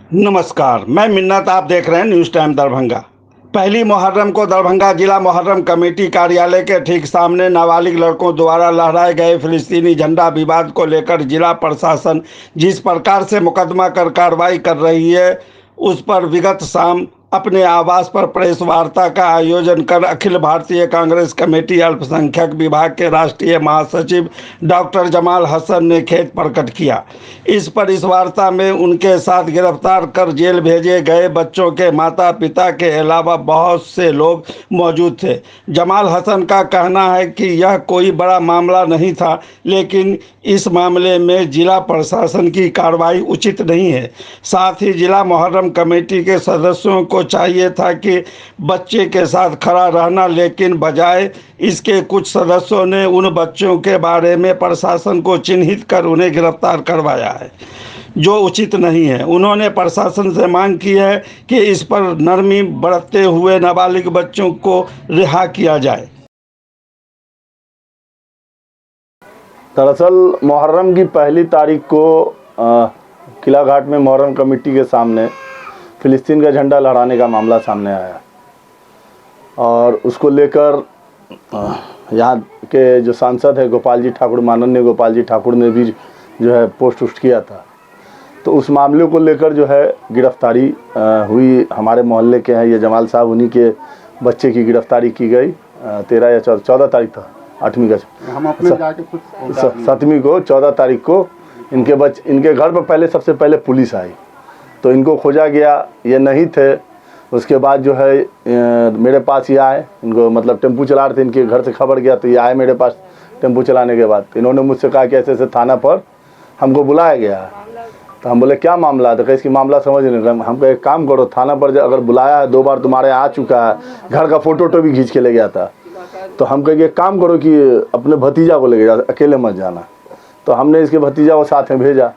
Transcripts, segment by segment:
नमस्कार, मैं मिन्नत। आप देख रहे हैं न्यूज़ टाइम दरभंगा। पहली मुहर्रम को दरभंगा जिला मुहर्रम कमेटी कार्यालय के ठीक सामने नाबालिग लड़कों द्वारा लहराए गए फिलिस्तीनी झंडा विवाद को लेकर जिला प्रशासन जिस प्रकार से मुकदमा कर कार्रवाई कर रही है, उस पर विगत शाम अपने आवास पर प्रेस वार्ता का आयोजन कर अखिल भारतीय कांग्रेस कमेटी अल्पसंख्यक विभाग के राष्ट्रीय महासचिव डॉक्टर जमाल हसन ने खेद प्रकट किया। इस प्रेस वार्ता में उनके साथ गिरफ्तार कर जेल भेजे गए बच्चों के माता पिता के अलावा बहुत से लोग मौजूद थे। जमाल हसन का कहना है कि यह कोई बड़ा मामला नहीं था, लेकिन इस मामले में जिला प्रशासन की कार्रवाई उचित नहीं है। साथ ही जिला मुहर्रम कमेटी के सदस्यों को चाहिए था कि बच्चे के साथ खड़ा रहना, लेकिन बजाय इसके कुछ सदस्यों ने उन बच्चों के बारे में प्रशासन को चिन्हित कर उन्हें गिरफ्तार करवाया है, जो उचित नहीं है। उन्होंने प्रशासन से मांग की है कि इस पर नरमी बरतते हुए नाबालिग बच्चों को रिहा किया जाए। दरअसल मुहर्रम की पहली तारीख को किला घाट में मुहर्रम कमेटी के सामने फ़िलिस्तीन का झंडा लहराने का मामला सामने आया और उसको लेकर यहाँ के जो सांसद है गोपाल जी ठाकुर, माननीय गोपाल जी ठाकुर ने भी जो है पोस्ट उस्ट किया था। तो उस मामले को लेकर जो है गिरफ्तारी हुई। हमारे मोहल्ले के हैं ये जमाल साहब, उन्हीं के बच्चे की गिरफ्तारी की गई। 13 या 14 तारीख था, 8वीं का, हम अपने जाके खुद 7वीं को 14 तारीख को इनके घर पर पहले सबसे पहले पुलिस आई, तो इनको खोजा गया, ये नहीं थे। उसके बाद जो है मेरे पास ये आए, इनको मतलब टेम्पू चला रहे थे, इनके घर से खबर गया तो ये आए मेरे पास टेम्पू चलाने के बाद। इन्होंने मुझसे कहा कि ऐसे ऐसे थाना पर हमको बुलाया गया है। तो हम बोले क्या मामला है? तो कहीं इसकी मामला समझ नहीं रहे। हमको एक काम करो, थाना पर अगर बुलाया है, 2 बार तुम्हारे आ चुका है, घर का फोटो भी खींच के ले गया था, तो हम कहेंगे एक काम करो कि अपने भतीजा को ले जा, अकेले मत जाना। तो हमने इसके भतीजा को साथ में भेजा।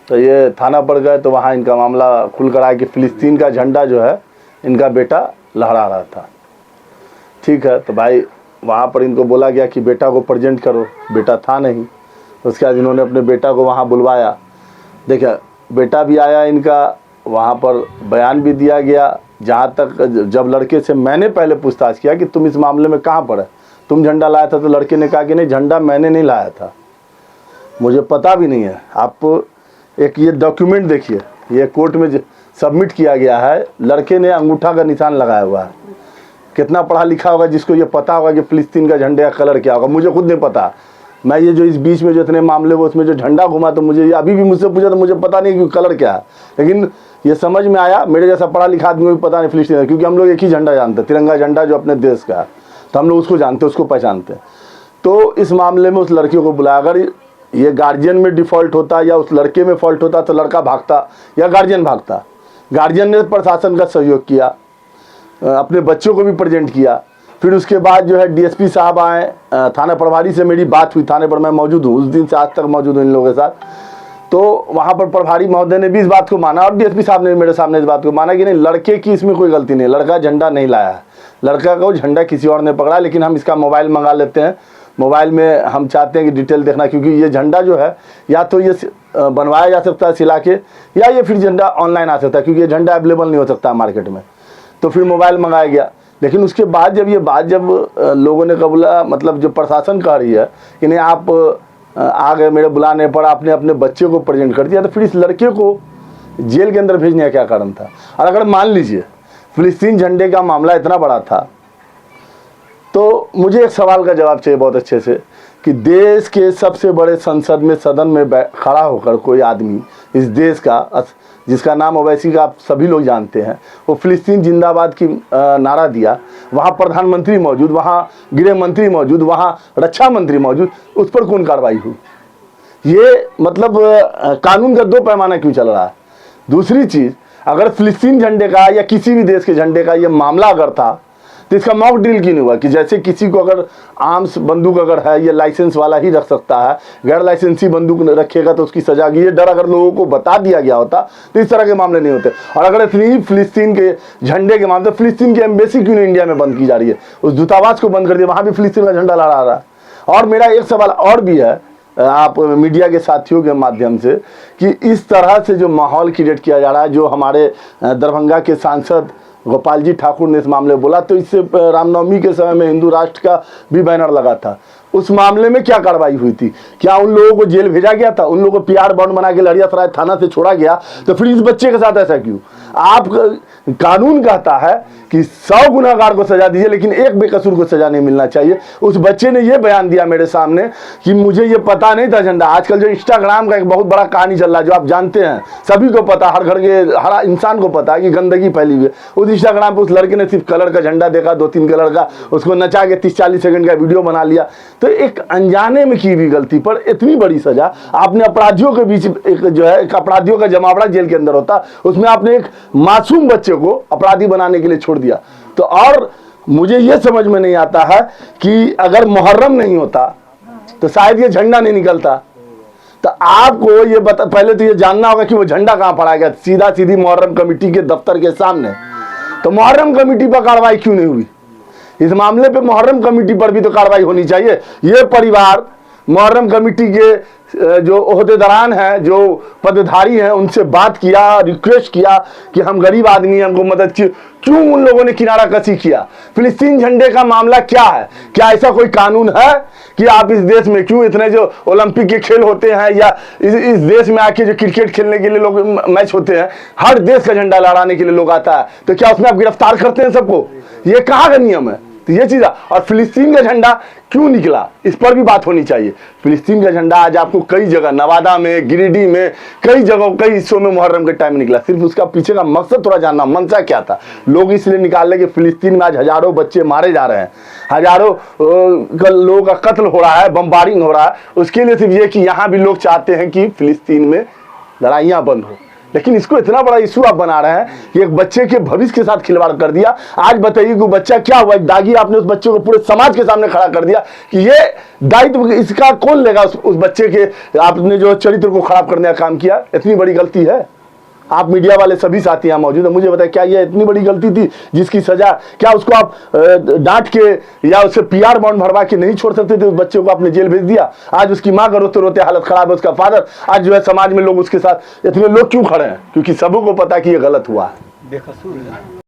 तो ये थाना पर गए तो वहाँ इनका मामला खुल कर आया कि फ़िलिस्तीन का झंडा जो है इनका बेटा लहरा रहा था। ठीक है, तो भाई वहाँ पर इनको बोला गया कि बेटा को प्रेजेंट करो, बेटा था नहीं। उसके बाद इन्होंने अपने बेटा को वहाँ बुलवाया। देखिए बेटा भी आया इनका, वहाँ पर बयान भी दिया गया। जहाँ तक जब लड़के से मैंने पहले पूछताछ किया कि तुम इस मामले में कहाँ पर है, तुम झंडा लाया था, तो लड़के ने कहा कि नहीं, झंडा मैंने नहीं लाया था, मुझे पता भी नहीं है। आप एक ये डॉक्यूमेंट देखिए, ये कोर्ट में सबमिट किया गया है, लड़के ने अंगूठा का निशान लगाया हुआ है। कितना पढ़ा लिखा होगा जिसको ये पता होगा कि फ़िलिस्तीन का झंडे का कलर क्या होगा? मुझे खुद नहीं पता। मैं ये जो इस बीच में जो इतने मामले हुए उसमें जो झंडा घुमा, तो मुझे अभी भी मुझसे पूछा तो मुझे पता नहीं कि कलर क्या है, लेकिन ये समझ में आया मेरे जैसा पढ़ा लिखा आदमी को भी पता नहीं फ़िलिस्तीन है, क्योंकि हम लोग एक ही झंडा जानते हैं, तिरंगा झंडा जो अपने देश का है, तो हम लोग उसको जानते हैं, उसको पहचानते हैं। तो इस मामले में उस लड़की को बुलाया। अगर ये गार्जियन में डिफ़ॉल्ट होता या उस लड़के में फॉल्ट होता तो लड़का भागता या गार्जियन भागता। गार्जियन ने प्रशासन का सहयोग किया, अपने बच्चों को भी प्रेजेंट किया। फिर उसके बाद जो है डीएसपी साहब आए, थाना प्रभारी से मेरी बात हुई, थाने पर मैं मौजूद हूँ, उस दिन से आज तक मौजूद हूँ इन लोगों के साथ। तो वहाँ पर प्रभारी महोदय ने भी इस बात को माना और डीएसपी साहब ने मेरे सामने इस बात को माना कि नहीं, लड़के की इसमें कोई गलती नहीं, लड़का झंडा नहीं लाया है, लड़का को झंडा किसी और ने पकड़ा। लेकिन हम इसका मोबाइल मंगा लेते हैं, मोबाइल में हम चाहते हैं कि डिटेल देखना, क्योंकि ये झंडा जो है या तो ये बनवाया जा सकता है सिला के, या ये फिर झंडा ऑनलाइन आ सकता है, क्योंकि ये झंडा अवेलेबल नहीं हो सकता मार्केट में। तो फिर मोबाइल मंगाया गया। लेकिन उसके बाद जब ये बात जब लोगों ने कबूला, मतलब जो प्रशासन कह रही है कि नहीं आप आ गए मेरे बुलाने पर, आपने अपने बच्चे को प्रेजेंट कर दिया, तो फिर इस लड़के को जेल के अंदर भेजने का क्या कारण था? और अगर मान लीजिए फ़िलिस्तीन झंडे का मामला इतना बड़ा था, तो मुझे एक सवाल का जवाब चाहिए बहुत अच्छे से, कि देश के सबसे बड़े संसद में, सदन में खड़ा होकर कोई आदमी इस देश का, जिसका नाम ओवैसी का आप सभी लोग जानते हैं, वो फ़िलिस्तीन जिंदाबाद की नारा दिया, वहाँ प्रधानमंत्री मौजूद, वहाँ गृह मंत्री मौजूद, वहाँ रक्षा मंत्री मौजूद, उस पर कौन कार्रवाई हुई? ये मतलब कानून का 2 पैमाना क्यों चल रहा है? दूसरी चीज़, अगर फ़िलिस्तीन झंडे का या किसी भी देश के झंडे का ये मामला अगर था, तो इसका मॉक ड्रिल क्यों नहीं हुआ? कि जैसे किसी को अगर आर्म्स बंदूक अगर है, ये लाइसेंस वाला ही रख सकता है, गैर लाइसेंसी बंदूक रखेगा तो उसकी सजा की, ये डर अगर लोगों को बता दिया गया होता तो इस तरह के मामले नहीं होते। और अगर इतनी फ़िलिस्तीन के झंडे के मामले, फ़िलिस्तीन की एम्बेसी क्यों नहीं इंडिया में बंद की जा रही है? उस दूतावास को बंद कर दिया, वहाँ भी फ़िलिस्तीन का झंडा लहरा रहा है। और मेरा एक सवाल और भी है, आप मीडिया के साथियों के माध्यम से कि इस तरह से जो माहौल क्रिएट किया जा रहा है, जो हमारे दरभंगा के सांसद गोपाल जी ठाकुर ने इस मामले में बोला, तो इससे रामनवमी के समय में हिंदू राष्ट्र का भी बैनर लगा था। उस मामले में क्या कार्रवाई हुई थी? क्या उन लोगों को जेल भेजा गया था? उन लोगों को पीआर बॉन्ड बना के लहरियासराय थाना से छोड़ा गया? तो फिर इस बच्चे के साथ ऐसा क्यों? आप कानून कहता है कि 100 गुनहगार को सजा दीजिए, लेकिन एक बेकसूर को सजा नहीं मिलना चाहिए। उस बच्चे ने यह बयान दिया मेरे सामने कि मुझे ये पता नहीं था झंडा। आजकल जो इंस्टाग्राम का एक बहुत बड़ा कहानी चल रहा है, जो आप जानते हैं, सभी को पता, हर घर के हर इंसान को पता है कि गंदगी फैली हुई है। उस इंस्टाग्राम पर उस लड़के ने सिर्फ कलर का झंडा देखा, 2-3 कलर का, उसको नचा के 30-40 सेकंड का वीडियो बना लिया। तो एक अनजाने में की हुई गलती पर इतनी बड़ी सजा आपने अपराधियों के बीच, एक जो है एक अपराधियों का जमावड़ा जेल के अंदर होता, उसमें आपने एक मासूम बच्चे को अपराधी बनाने के लिए छोड़ दिया। तो और मुझे यह समझ में नहीं आता है कि अगर मुहर्रम नहीं होता तो शायद ये झंडा नहीं निकलता। तो आपको ये पहले तो ये जानना होगा कि वो झंडा कहां पड़ा गया। सीधा सीधी मुहर्रम कमेटी के दफ्तर के सामने। तो मुहर्रम कमेटी पर कार्रवाई क्यों नहीं हुई? इस मामले पे मुहर्रम कमेटी पर भी तो कार्रवाई होनी चाहिए। ये परिवार मुहर्रम कमेटी के जो ओहदेदारान हैं, जो पदधारी हैं, उनसे बात किया, रिक्वेस्ट किया कि हम गरीब आदमी हैं, हमको मदद की। क्यों उन लोगों ने किनारा कसी किया? फिलिस्तीन झंडे का मामला क्या है? क्या ऐसा कोई कानून है कि आप इस देश में क्यों इतने जो ओलंपिक के खेल होते हैं या इस देश में आके जो क्रिकेट खेलने के लिए लोग मैच होते हैं, हर देश का झंडा लहराने के लिए लोग आता है, तो क्या उसमें आप गिरफ्तार करते हैं सबको? ये कहाँ का नियम है? तो ये चीज़। और फिलिस्तीन का झंडा क्यों निकला, इस पर भी बात होनी चाहिए। फिलिस्तीन का झंडा आज आपको कई जगह, नवादा में, गिरिडीह में, कई जगहों, कई हिस्सों में मुहर्रम के टाइम में निकला। सिर्फ उसका पीछे का मकसद थोड़ा जानना, मंशा क्या था। लोग इसलिए निकाल रहे कि फिलिस्तीन में आज हजारों बच्चे मारे जा रहे हैं, हजारों लोगों का कत्ल हो रहा है, बमबारिंग हो रहा है। उसके लिए सिर्फ ये कि यहाँ भी लोग चाहते हैं कि फिलिस्तीन में लड़ाइयाँ बंद हो। लेकिन इसको इतना बड़ा इशू आप बना रहे हैं कि एक बच्चे के भविष्य के साथ खिलवाड़ कर दिया। आज बताइए कि बच्चा क्या हुआ, एक दागी आपने उस बच्चे को पूरे समाज के सामने खड़ा कर दिया कि ये दायित्व इसका कौन लेगा? उस बच्चे के आपने जो चरित्र को खराब करने का काम किया, इतनी बड़ी गलती है। आप मीडिया वाले सभी साथी यहाँ मौजूद हैं, मुझे बताया क्या ये इतनी बड़ी गलती थी जिसकी सजा, क्या उसको आप डांट के या उससे पीआर बॉन्ड भरवा के नहीं छोड़ सकते थे? उस बच्चे को आपने जेल भेज दिया। आज उसकी माँ का रोते रोते हालत खराब है, उसका फादर। आज जो है समाज में लोग उसके साथ इतने लोग क्यों खड़े हैं? क्योंकि सबों को पता कि ये गलत हुआ है,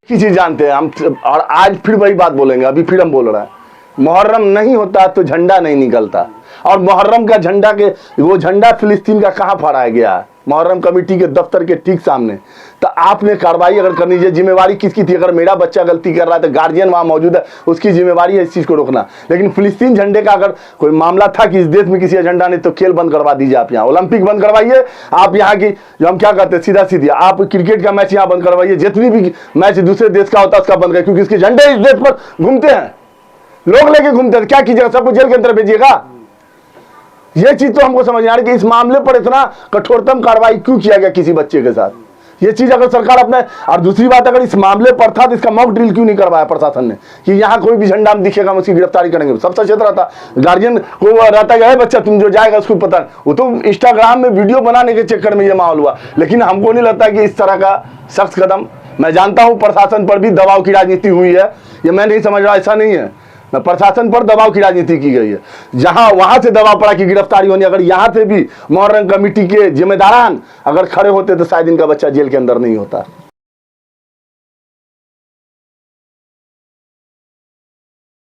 की चीज जानते हैं हम। और आज फिर वही बात बोलेंगे, अभी फिर हम बोल रहे हैं, मुहर्रम नहीं होता तो झंडा नहीं निकलता। और मुहर्रम का झंडा के वो झंडा फिलिस्तीन का कहाँ फहराया गया है? मुहर्रम कमेटी के दफ्तर के ठीक सामने। तो आपने कार्रवाई अगर करनी चाहिए, जिम्मेवारी किसकी थी? अगर मेरा बच्चा गलती कर रहा है तो गार्जियन वहां मौजूद है, उसकी जिम्मेवारी है इस चीज को रोकना। लेकिन फिलिस्तीन झंडे का अगर कोई मामला था कि इस देश में किसी का झंडा नहीं, तो खेल बंद करवा दीजिए। आप यहाँ ओलंपिक बंद करवाइए। आप यहाँ की जो हम क्या कहते हैं, सीधा सीधी आप क्रिकेट का मैच यहाँ बंद करवाइए। जितनी भी मैच दूसरे देश का होता है उसका बंद करिए, क्योंकि इसके झंडे इस देश पर घूमते हैं, लोग लेके घूमते हैं। क्या कीजिएगा? सबको जेल के अंदर भेजिएगा? ये चीज तो हमको समझ आ रही है कि इस मामले पर इतना कठोरतम कार्रवाई क्यों किया गया किसी बच्चे के साथ। ये चीज अगर सरकार अपने, और दूसरी बात, अगर इस मामले पर था तो इसका मॉक ड्रिल क्यों नहीं करवाया प्रशासन ने कि यहाँ कोई भी झंडा हम दिखेगा हम उसकी गिरफ्तारी करेंगे? सब सचेत रहता, गार्जियन को रहता है बच्चा तुम जो जाएगा उसको पता। वो तो इंस्टाग्राम में वीडियो बनाने के चक्कर में ये माहौल हुआ। लेकिन हमको नहीं लगता कि इस तरह का सख्त कदम, मैं जानता हूँ प्रशासन पर भी दबाव की राजनीति हुई है, ये मैं नहीं समझ रहा, ऐसा नहीं है। प्रशासन पर दबाव की राजनीति की गई है, जहां वहां से दबाव पड़ा कि गिरफ्तारी होनी। अगर यहां से भी मुहर्रम कमेटी के जिम्मेदारान अगर खड़े होते तो शायद इनका बच्चा जेल के अंदर नहीं होता।